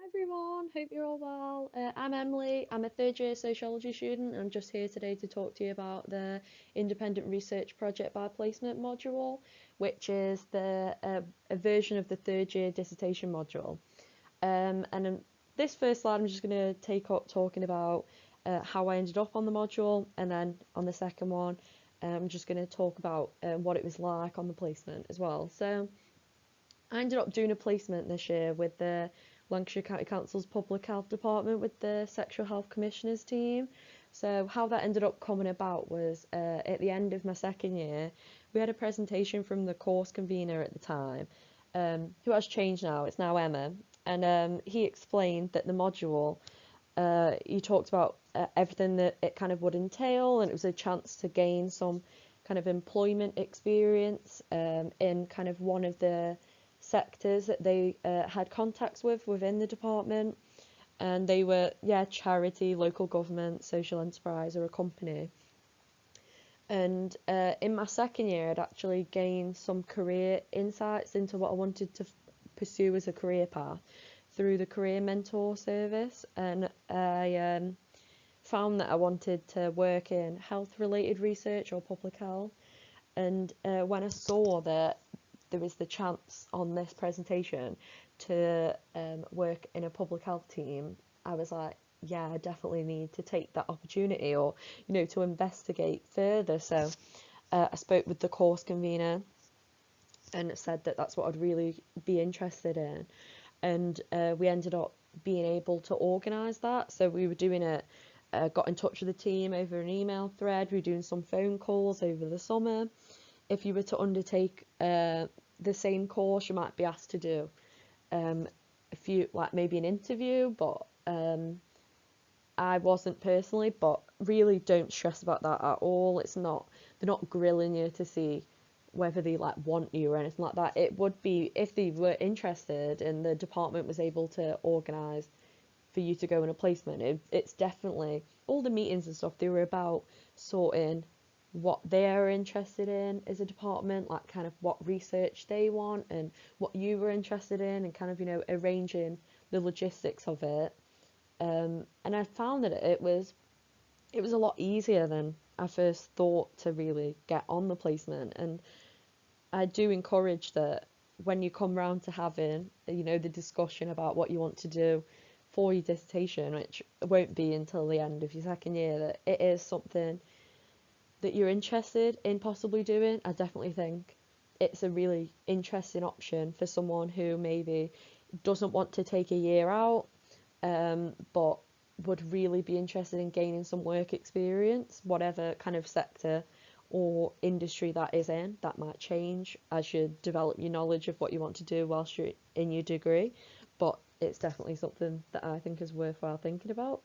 Everyone, hope you're all well. I'm Emily. I'm a third year sociology student, and I'm just here today to talk to you about the independent research project by placement module, which is a version of the third year dissertation module. And this first slide, I'm just going to take up talking about how I ended up on the module, and then on the second one, I'm just going to talk about what it was like on the placement as well. So I ended up doing a placement this year with the Lancashire County Council's Public Health Department with the Sexual Health Commissioners team. So how that ended up coming about was at the end of my second year, we had a presentation from the course convener at the time, who has changed now. It's now Emma, and he explained that the module, he talked about everything that it kind of would entail, and it was a chance to gain some kind of employment experience in kind of one of the sectors that they had contacts with within the department, and they were charity, local government, social enterprise, or a company. And in my second year, I'd actually gained some career insights into what I wanted to pursue as a career path through the career mentor service, and I found that I wanted to work in health related research or public health. And when I saw that there was the chance on this presentation to work in a public health team, I was like, yeah, I definitely need to take that opportunity, or to investigate further. So I spoke with the course convener and said that that's what I'd really be interested in, and we ended up being able to organise that. So we were doing it, got in touch with the team over an email thread. We were doing some phone calls over the summer. If you were to undertake the same course, you might be asked to do a few, like maybe an interview, but I wasn't personally. But really, don't stress about that at all. It's not, they're not grilling you to see whether they like want you or anything like that. It would be if they were interested and the department was able to organise for you to go in a placement. It's definitely all the meetings and stuff. They were about sorting what they're interested in as a department, like kind of what research they want and what you were interested in, and kind of arranging the logistics of it. And I found that it was a lot easier than I first thought to really get on the placement. And I do encourage that when you come round to having the discussion about what you want to do for your dissertation, which won't be until the end of your second year, that it is something that you're interested in possibly doing. I definitely think it's a really interesting option for someone who maybe doesn't want to take a year out, but would really be interested in gaining some work experience, whatever kind of sector or industry that is in. That might change as you develop your knowledge of what you want to do whilst you're in your degree, but it's definitely something that I think is worthwhile thinking about.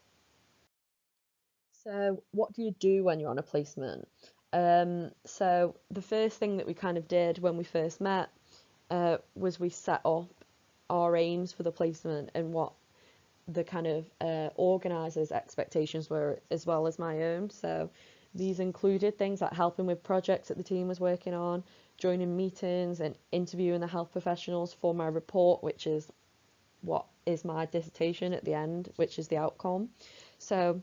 So, what do you do when you're on a placement? So, the first thing that we kind of did when we first met was we set up our aims for the placement and what the kind of organisers' expectations were, as well as my own. So, these included things like helping with projects that the team was working on, joining meetings, and interviewing the health professionals for my report, which is what is my dissertation at the end, which is the outcome. So,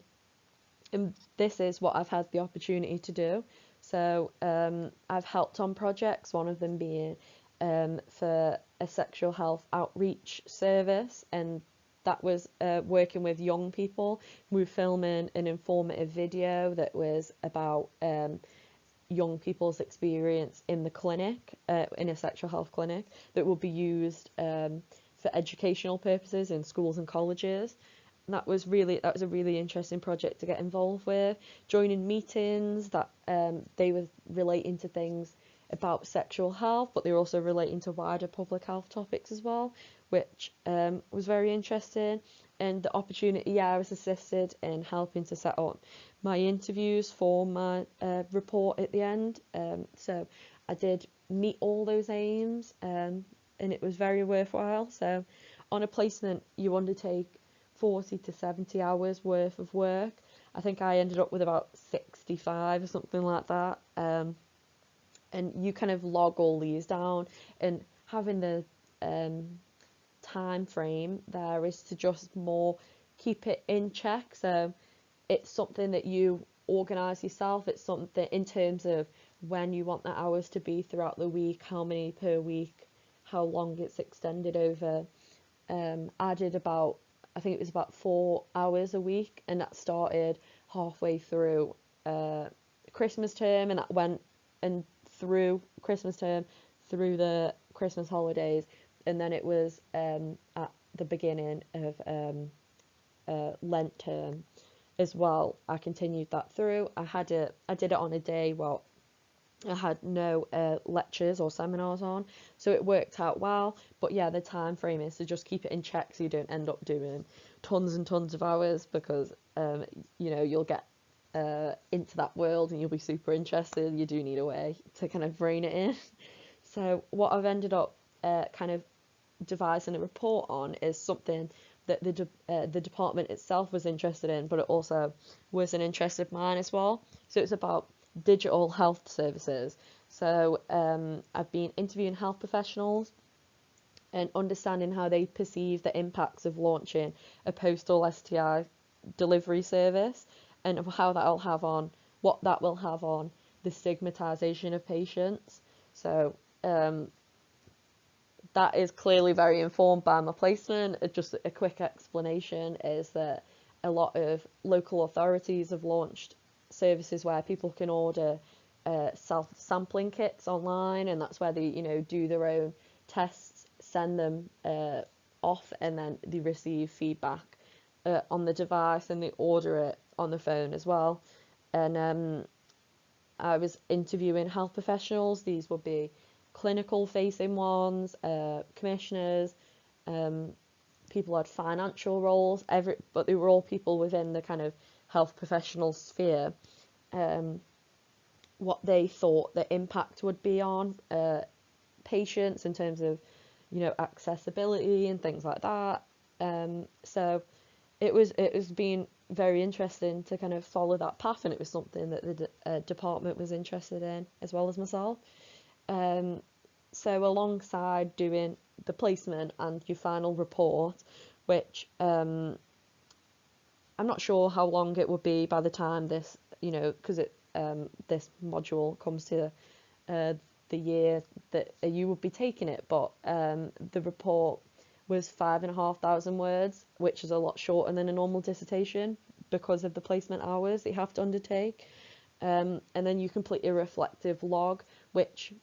and this is what I've had the opportunity to do. So I've helped on projects, one of them being for a sexual health outreach service, and that was working with young people. We were filming an informative video that was about young people's experience in the clinic, in a sexual health clinic, that will be used for educational purposes in schools and colleges. And that was a really interesting project to get involved with. Joining meetings that they were relating to things about sexual health, but they were also relating to wider public health topics as well, which was very interesting. And the opportunity, I was assisted in helping to set up my interviews for my report at the end. So I did meet all those aims, and it was very worthwhile. So on a placement, you undertake 40 to 70 hours worth of work. I think I ended up with about 65 or something like that. And you kind of log all these down, and having the time frame there is to just more keep it in check. So it's something that you organise yourself. It's something in terms of when you want the hours to be throughout the week, how many per week, how long it's extended over. I did I think it was about 4 hours a week, and that started halfway through Christmas term, and that went and through Christmas term, through the Christmas holidays, and then it was at the beginning of Lent term as well. I continued that through. I did it on a day where I had no lectures or seminars on, so it worked out well. But yeah, the time frame is to just keep it in check so you don't end up doing tons and tons of hours, because you'll get into that world and you'll be super interested. You do need a way to kind of rein it in. So what I've ended up kind of devising a report on is something that the department itself was interested in, but it also was an interest of mine as well. So it's about digital health services. So I've been interviewing health professionals and understanding how they perceive the impacts of launching a postal STI delivery service, and what that will have on the stigmatization of patients. So that is clearly very informed by my placement. Just a quick explanation is that a lot of local authorities have launched services where people can order self-sampling kits online, and that's where they do their own tests, send them off, and then they receive feedback on the device, and they order it on the phone as well. And I was interviewing health professionals. These would be clinical facing ones, commissioners, people had financial roles, but they were all people within the kind of health professional sphere. What they thought the impact would be on patients in terms of accessibility and things like that. So it was been very interesting to kind of follow that path, and it was something that the department was interested in as well as myself. So alongside doing the placement and your final report, which I'm not sure how long it would be by the time this, because this module comes to the year that you would be taking it, but the report was 5,500 words, which is a lot shorter than a normal dissertation because of the placement hours that you have to undertake. And then you complete a reflective log, which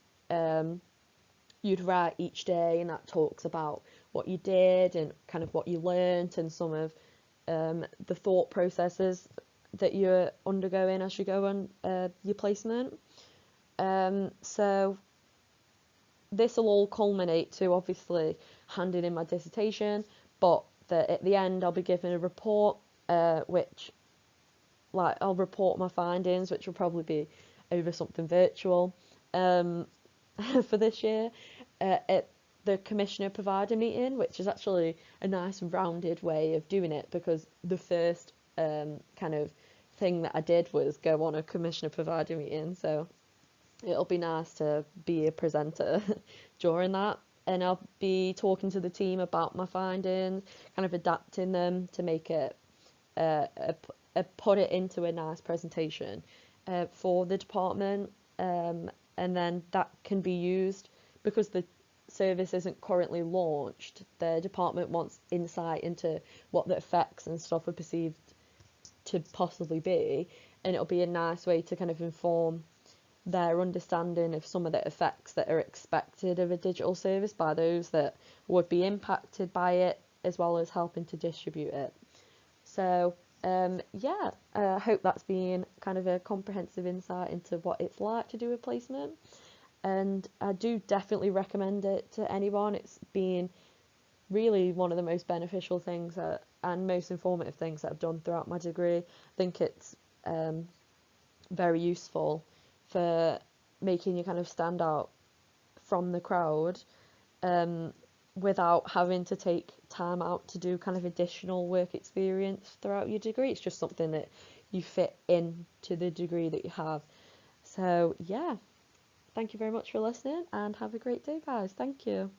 you'd write each day, and that talks about what you did and kind of what you learnt and some of the thought processes that you're undergoing as you go on your placement. So this will all culminate to obviously handing in my dissertation, but at the end I'll be given a report, which I'll report my findings, which will probably be over something virtual for this year at the commissioner provider meeting, which is actually a nice rounded way of doing it, because the first kind of thing that I did was go on a commissioner provider meeting, so it'll be nice to be a presenter during that. And I'll be talking to the team about my findings, kind of adapting them to make it put it into a nice presentation for the department, and then that can be used because the service isn't currently launched. The department wants insight into what the effects and stuff are perceived to possibly be, and it'll be a nice way to kind of inform their understanding of some of the effects that are expected of a digital service by those that would be impacted by it, as well as helping to distribute it. So I hope that's been kind of a comprehensive insight into what it's like to do a placement, and I do definitely recommend it to anyone. It's been really one of the most beneficial things and most informative things that I've done throughout my degree. I think it's very useful for making you kind of stand out from the crowd without having to take time out to do kind of additional work experience throughout your degree. It's just something that you fit into the degree that you have. So yeah, thank you very much for listening, and have a great day, guys. Thank you.